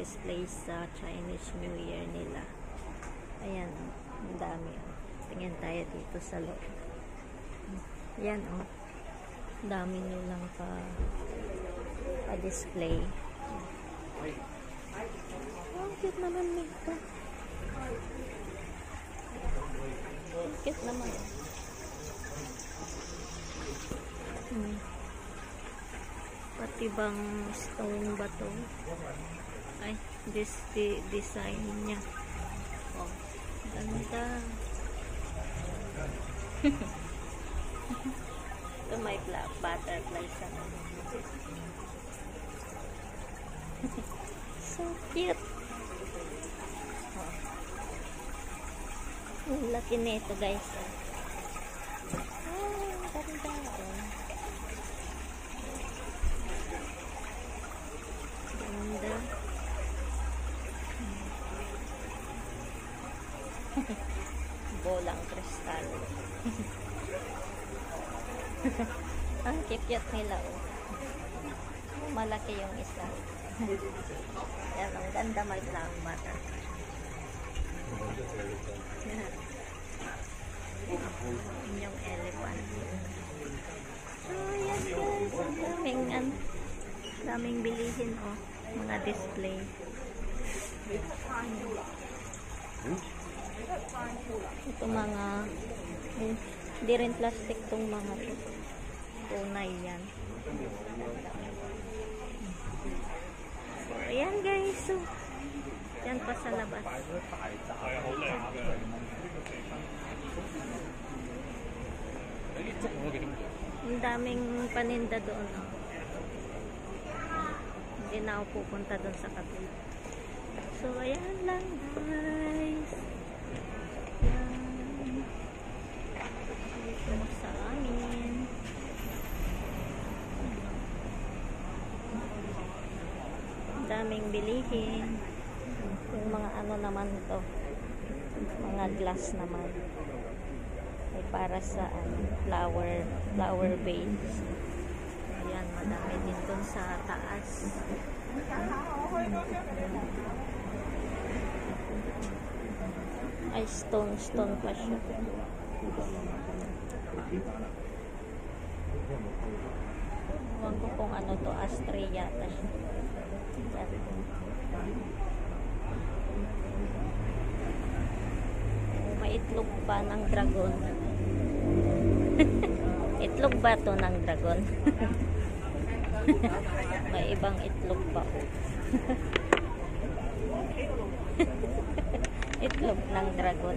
display sa Chinese New Year nila. Ayan, oh. Ang dami, oh. Tingnan tayo dito sa loob. Ayan, oh. Ang dami nilang pa-display. Oh, cute naman nito. Cute naman. Pati bang stone ba to? Ay, design niya. Oh, ganda. Ito may butterfly sa so cute. Oh. Ang laki nito, guys. Oh, ganda. Ganda. Bolang kristal. Ang cute nila, oh. Malaki yung isa. Yan, ang ganda, may flower butterfly. Yung elephant. So, yan guys. Ang daming bilihin, oh. Mga display. Ito mga hindi rin plastic tong mga to. Tunay yan. So, ayan guys. So, yan pa sa labas. Ang daming paninda doon, oh. Hindi na ako pupunta doon sa kabila. So, ayan lang guys. Ayan. Dito mo sa amin. Ang daming bilihin. Yung mga ano naman to. Mga glass naman. Ay para sa flower vase. Ayan, madami din doon sa taas. Ay, stone pa siya. Huwag ko kung ano to, ashtray yata. May itlog pa ng dragon. Itlog ba to ng dragon? May ibang itlog pa. Itlog ng dragon.